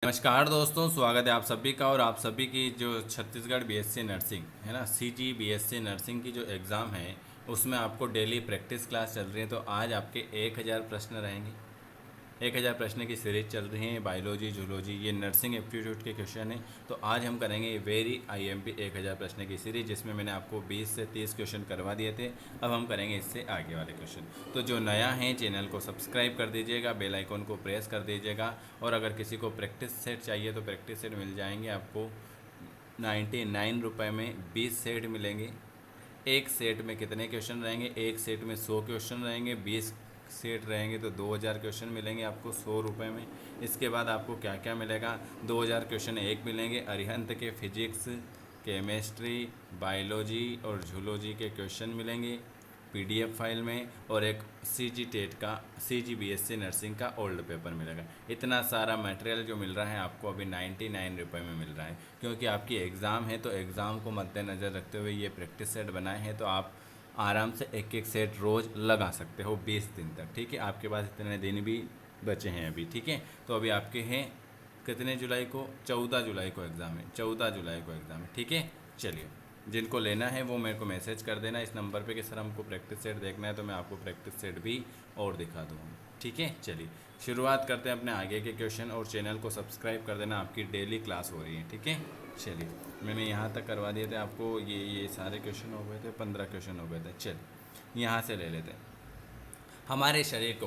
नमस्कार दोस्तों, स्वागत है आप सभी का। और आप सभी की जो छत्तीसगढ़ बीएससी नर्सिंग है ना, सीजी बीएससी नर्सिंग की जो एग्ज़ाम है उसमें आपको डेली प्रैक्टिस क्लास चल रही है। तो आज आपके 1000 प्रश्न रहेंगे। 1000 प्रश्न की सीरीज चल रही है। बायोलॉजी, जूलॉजी, ये नर्सिंग एप्टीट्यूड के क्वेश्चन हैं। तो आज हम करेंगे वेरी आईएमपी 1000 प्रश्न की सीरीज, जिसमें मैंने आपको 20 से 30 क्वेश्चन करवा दिए थे। अब हम करेंगे इससे आगे वाले क्वेश्चन। तो जो नया है चैनल को सब्सक्राइब कर दीजिएगा, बेल आइकॉन को प्रेस कर दीजिएगा। और अगर किसी को प्रैक्टिस सेट चाहिए तो प्रैक्टिस सेट मिल जाएंगे आपको 99 रुपये में 20 सेट मिलेंगे। एक सेट में कितने क्वेश्चन रहेंगे? एक सेट में 100 क्वेश्चन रहेंगे। 20 सेट रहेंगे तो 2000 क्वेश्चन मिलेंगे आपको 100 रुपये में। इसके बाद आपको क्या क्या मिलेगा? 2000 क्वेश्चन एक मिलेंगे। अरिहंत के फिजिक्स, केमिस्ट्री, बायोलॉजी और जूलॉजी के क्वेश्चन मिलेंगे पीडीएफ फाइल में। और एक सीजी टेट का, सीजी बीएससी नर्सिंग का ओल्ड पेपर मिलेगा। इतना सारा मटेरियल जो मिल रहा है आपको अभी 99 रुपये में मिल रहा है, क्योंकि आपकी एग्ज़ाम है। तो एग्ज़ाम को मद्देनज़र रखते हुए ये प्रैक्टिस सेट बनाए हैं। तो आप आराम से एक एक सेट रोज़ लगा सकते हो 20 दिन तक। ठीक है, आपके पास इतने दिन भी बचे हैं अभी। ठीक है, तो अभी आपके हैं कितने जुलाई को? 14 जुलाई को एग्ज़ाम है। 14 जुलाई को एग्ज़ाम है। ठीक है, चलिए, जिनको लेना है वो मेरे को मैसेज कर देना इस नंबर पे कि सर हमको प्रैक्टिस सेट देखना है, तो मैं आपको प्रैक्टिस सेट भी और दिखा दूँगा। ठीक है, चलिए शुरुआत करते हैं अपने आगे के क्वेश्चन। और चैनल को सब्सक्राइब कर देना, आपकी डेली क्लास हो रही है। ठीक है, चलिए, मैंने यहाँ तक करवा दिए थे आपको। ये सारे क्वेश्चन हो गए थे, 15 क्वेश्चन हो गए थे। चलिए यहाँ से ले लेते हैं। हमारे शरीर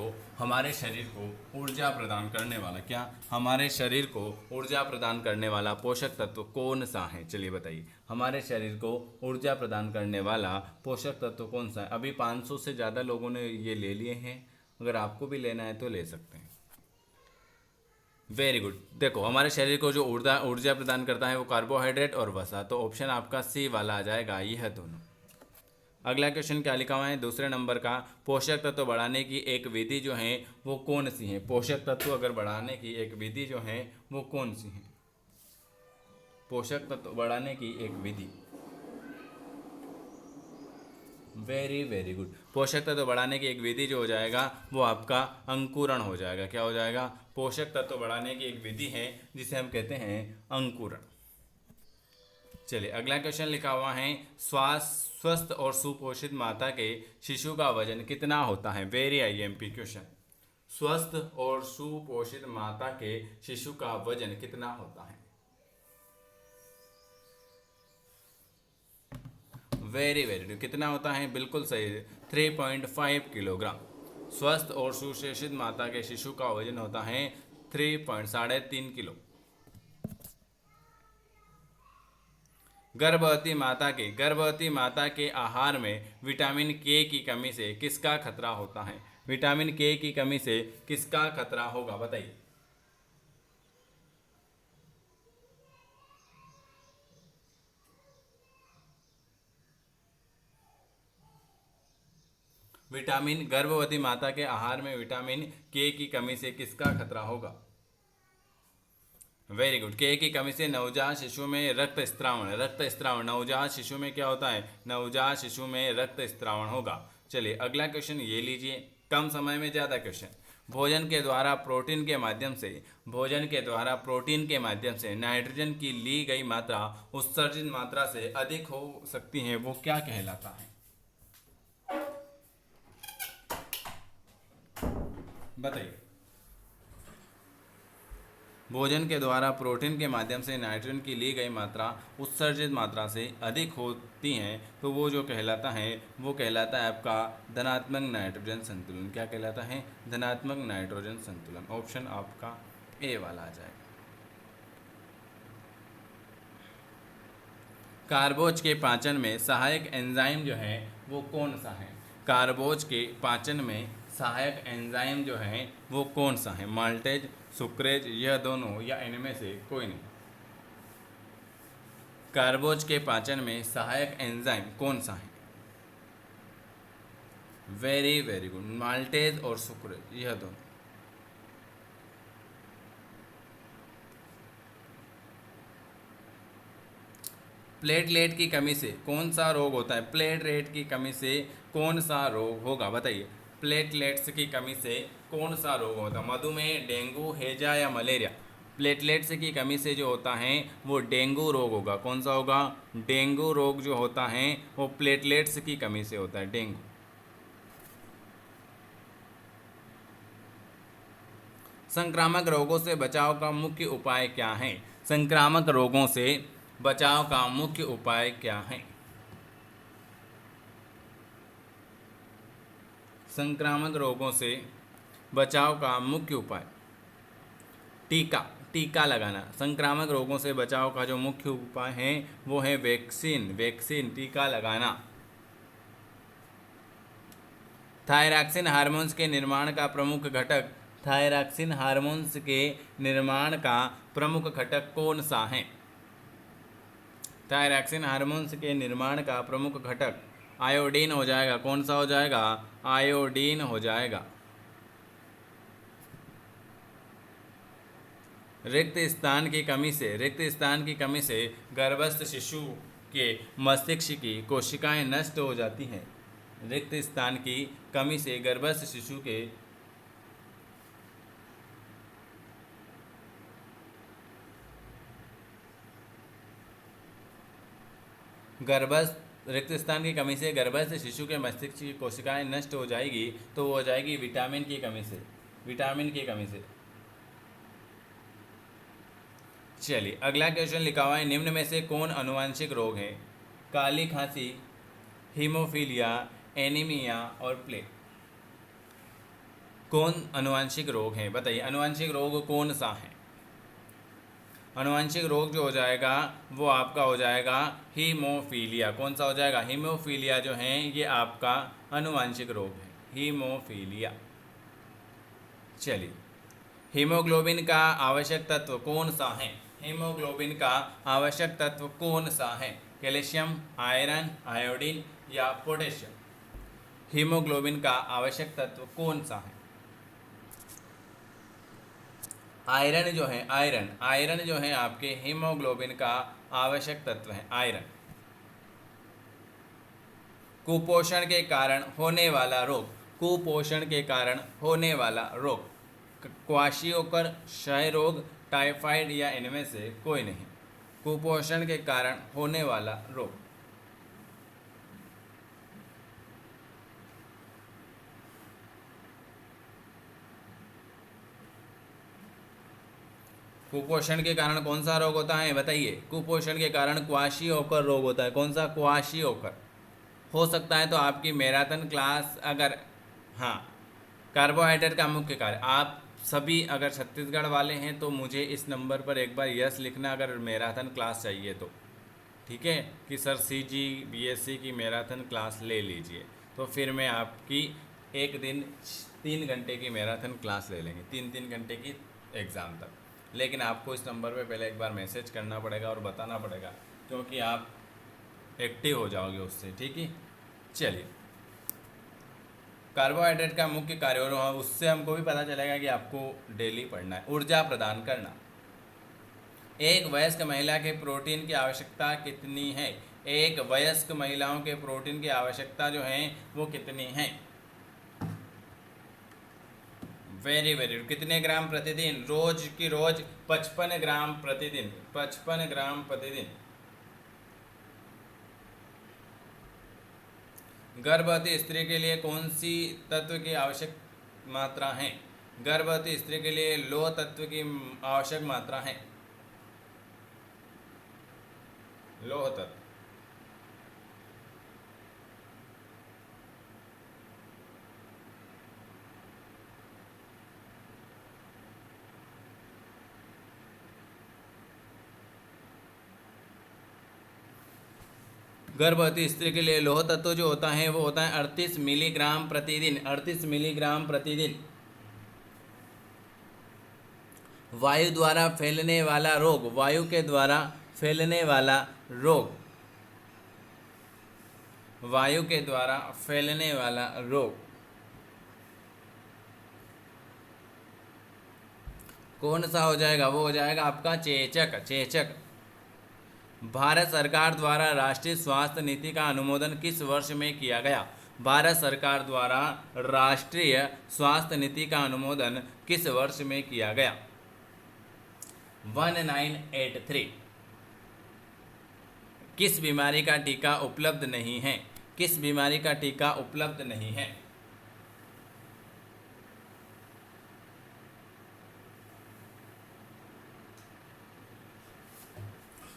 को ऊर्जा प्रदान करने वाला, क्या हमारे शरीर को ऊर्जा प्रदान करने वाला पोषक तत्व कौन सा है? चलिए बताइए, हमारे शरीर को ऊर्जा प्रदान करने वाला पोषक तत्व कौन सा है? अभी 500 से ज़्यादा लोगों ने ये ले लिए हैं। अगर आपको भी लेना है तो ले सकते हैं। Very good. देखो, हमारे शरीर को जो ऊर्जा ऊर्जा प्रदान करता है वो कार्बोहाइड्रेट और वसा। तो ऑप्शन आपका सी वाला आ जाएगा, यह दोनों। अगला क्वेश्चन क्या लिखा हुआ है दूसरे नंबर का? पोषक तत्व बढ़ाने की एक विधि जो है वो कौन सी है? पोषक तत्व अगर बढ़ाने की एक विधि जो है वो कौन सी है? पोषक तत्व बढ़ाने की एक विधि। Very very good. पोषक तत्व बढ़ाने की एक विधि जो हो जाएगा वो आपका अंकुरण हो जाएगा। क्या हो जाएगा? पोषक तत्व बढ़ाने की एक विधि है जिसे हम कहते हैं अंकुरण। चलिए अगला क्वेश्चन लिखा हुआ है, स्वस्थ और सुपोषित माता के शिशु का वजन कितना होता है? Very IMP question. स्वस्थ और सुपोषित माता के शिशु का वजन कितना होता है? वेरी वेरी, कितना होता है? बिल्कुल सही, 3.5 किलोग्राम। स्वस्थ और सुपोषित माता के शिशु का वजन होता है 3.3 किलो। गर्भवती माता के आहार में विटामिन के की कमी से किसका खतरा होता है? विटामिन के की कमी से किसका खतरा होगा? बताइए। गर्भवती माता के आहार में विटामिन के की कमी से किसका खतरा होगा? Very good. के की कमी से नवजात शिशु में रक्त स्त्रावण नवजात शिशु में क्या होता है? नवजात शिशु में रक्त स्त्रावण होगा। चलिए अगला क्वेश्चन ये लीजिए, कम समय में ज़्यादा क्वेश्चन। भोजन के द्वारा प्रोटीन के माध्यम से नाइट्रोजन की ली गई मात्रा उत्सर्जित मात्रा से अधिक हो सकती है, वो क्या कहलाता है? बताइए। भोजन के द्वारा प्रोटीन के माध्यम से नाइट्रोजन की ली गई मात्रा उत्सर्जित मात्रा से अधिक होती है, तो वो जो कहलाता है वो कहलाता है आपका धनात्मक नाइट्रोजन संतुलन। क्या कहलाता है? धनात्मक नाइट्रोजन संतुलन। ऑप्शन आपका ए वाला आ जाएगा। कार्बोज के पाचन में सहायक एंजाइम जो है वो कौन सा है? कार्बोज के पाचन में सहायक एंजाइम जो है वो कौन सा है? माल्टेज, सुक्रेज, यह दोनों, या इनमें से कोई नहीं। कार्बोज के पाचन में सहायक एंजाइम कौन सा है? वेरी वेरी गुड, माल्टेज और सुक्रेज, यह दोनों। प्लेटलेट की कमी से कौन सा रोग होता है? प्लेटलेट की कमी से कौन सा रोग होगा? बताइए। प्लेटलेट्स की कमी से कौन सा रोग होता है? मधुमेह, डेंगू, हैजा या मलेरिया? प्लेटलेट्स की कमी से जो होता है वो डेंगू रोग होगा। कौन सा होगा? डेंगू रोग जो होता है वो प्लेटलेट्स की कमी से होता है, डेंगू। संक्रामक रोगों से बचाव का मुख्य उपाय क्या है? संक्रामक रोगों से बचाव का मुख्य उपाय क्या है? संक्रामक रोगों से बचाव का मुख्य उपाय, टीका, टीका लगाना। संक्रामक रोगों से बचाव का जो मुख्य उपाय है वो है वैक्सीन, वैक्सीन, टीका लगाना। थायरॉक्सिन हार्मोन्स के निर्माण का प्रमुख घटक, थायरॉक्सिन हार्मोन्स के निर्माण का प्रमुख घटक कौन सा है? थायरॉक्सिन हार्मोन्स के निर्माण का प्रमुख घटक आयोडीन हो जाएगा। कौन सा हो जाएगा? आयोडीन हो जाएगा। रिक्त स्थान की कमी से, रिक्त स्थान की कमी से गर्भस्थ शिशु के मस्तिष्क की कोशिकाएं नष्ट हो जाती हैं। रिक्त स्थान की कमी से गर्भस्थ शिशु के रिक्त स्थान की कमी से गर्भस्थ शिशु के मस्तिष्क की कोशिकाएं नष्ट हो जाएगी, तो वो हो जाएगी विटामिन की कमी से, विटामिन की कमी से। चलिए अगला क्वेश्चन लिखा हुआ है, निम्न में से कौन अनुवांशिक रोग है? काली खांसी, हीमोफीलिया, एनीमिया और प्लेग। कौन अनुवांशिक रोग है? बताइए अनुवांशिक रोग कौन सा है? अनुवांशिक रोग जो हो जाएगा वो आपका हो जाएगा हीमोफीलिया। कौन सा हो जाएगा? हीमोफीलिया जो है ये आपका अनुवांशिक रोग है, हीमोफीलिया। चलिए हीमोग्लोबिन का आवश्यक तत्व कौन सा है? हीमोग्लोबिन का आवश्यक तत्व कौन सा है? कैल्शियम, आयरन, आयोडीन या पोटेशियम? हीमोग्लोबिन का आवश्यक तत्व कौन सा है? आयरन जो है, आयरन, आयरन जो है आपके हीमोग्लोबिन का आवश्यक तत्व है, आयरन। कुपोषण के कारण होने वाला रोग, कुपोषण के कारण होने वाला रोग, क्वाशियोकर, क्षय रोग, टाइफाइड या इनमें से कोई नहीं। कुपोषण के कारण होने वाला रोग, कुपोषण के कारण कौन सा रोग होता है? बताइए। कुपोषण के कारण क्वाशियोकर रोग होता है। कौन सा? क्वाशियोकर। हो सकता है तो आपकी मैराथन क्लास अगर, हाँ, कार्बोहाइड्रेट का मुख्य कार्य, आप सभी अगर छत्तीसगढ़ वाले हैं तो मुझे इस नंबर पर एक बार यस लिखना अगर मैराथन क्लास चाहिए तो, ठीक है, कि सर सीजी बीएससी की मैराथन क्लास ले लीजिए, तो फिर मैं आपकी एक दिन 3 घंटे की मैराथन क्लास ले लेंगे, 3 घंटे की एग्ज़ाम तक। लेकिन आपको इस नंबर पे पहले एक बार मैसेज करना पड़ेगा और बताना पड़ेगा, क्योंकि आप एक्टिव हो जाओगे उससे, ठीक है। चलिए कार्बोहाइड्रेट का मुख्य कार्य, और उससे हमको भी पता चलेगा कि आपको डेली पढ़ना है। ऊर्जा प्रदान करना। एक वयस्क महिला के प्रोटीन की आवश्यकता कितनी है? एक वयस्क महिलाओं के प्रोटीन की आवश्यकता जो है वो कितनी है? वेरी वेरी, कितने ग्राम प्रतिदिन? रोज की रोज 55 ग्राम प्रतिदिन, 55 ग्राम प्रतिदिन। गर्भवती स्त्री के लिए कौन सी तत्व की आवश्यक मात्रा है? गर्भवती स्त्री के लिए लौह तत्व की आवश्यक मात्रा है, लौह तत्व। गर्भवती स्त्री के लिए लौह तत्व जो होता है वो होता है 38 मिलीग्राम प्रतिदिन, 38 मिलीग्राम प्रतिदिन। वायु द्वारा फैलने वाला रोग, वायु के द्वारा फैलने वाला रोग, वायु के द्वारा फैलने वाला रोग कौन सा हो जाएगा? वो हो जाएगा आपका चेचक, चेचक। भारत सरकार द्वारा राष्ट्रीय स्वास्थ्य नीति का अनुमोदन किस वर्ष में किया गया? भारत सरकार द्वारा राष्ट्रीय स्वास्थ्य नीति का अनुमोदन किस वर्ष में किया गया? 1983। किस बीमारी का टीका उपलब्ध नहीं है? किस बीमारी का टीका उपलब्ध नहीं है?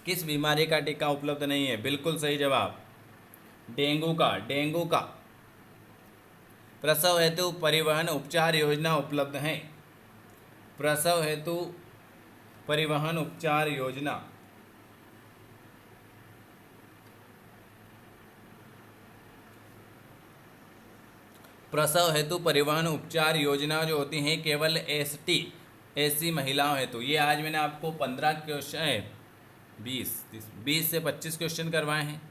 किस बीमारी का टीका उपलब्ध नहीं है? बिल्कुल सही जवाब, डेंगू का। डेंगू का। प्रसव हेतु परिवहन उपचार योजना उपलब्ध है। प्रसव हेतु परिवहन उपचार योजना। प्रसव हेतु परिवहन उपचार योजना जो होती हैं केवल एससी महिलाओं हेतु। ये आज मैंने आपको 15 क्वेश्चन 20 से 25 क्वेश्चन करवाए हैं।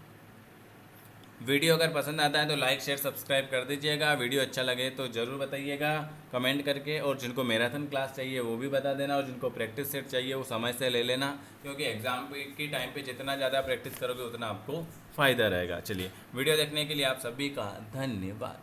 वीडियो अगर पसंद आता है तो लाइक शेयर सब्सक्राइब कर दीजिएगा। वीडियो अच्छा लगे तो ज़रूर बताइएगा कमेंट करके, और जिनको मैराथन क्लास चाहिए वो भी बता देना, और जिनको प्रैक्टिस सेट चाहिए वो समय से ले लेना, क्योंकि एग्ज़ाम के टाइम पे जितना ज़्यादा प्रैक्टिस करोगे उतना आपको फ़ायदा रहेगा। चलिए, वीडियो देखने के लिए आप सभी का धन्यवाद।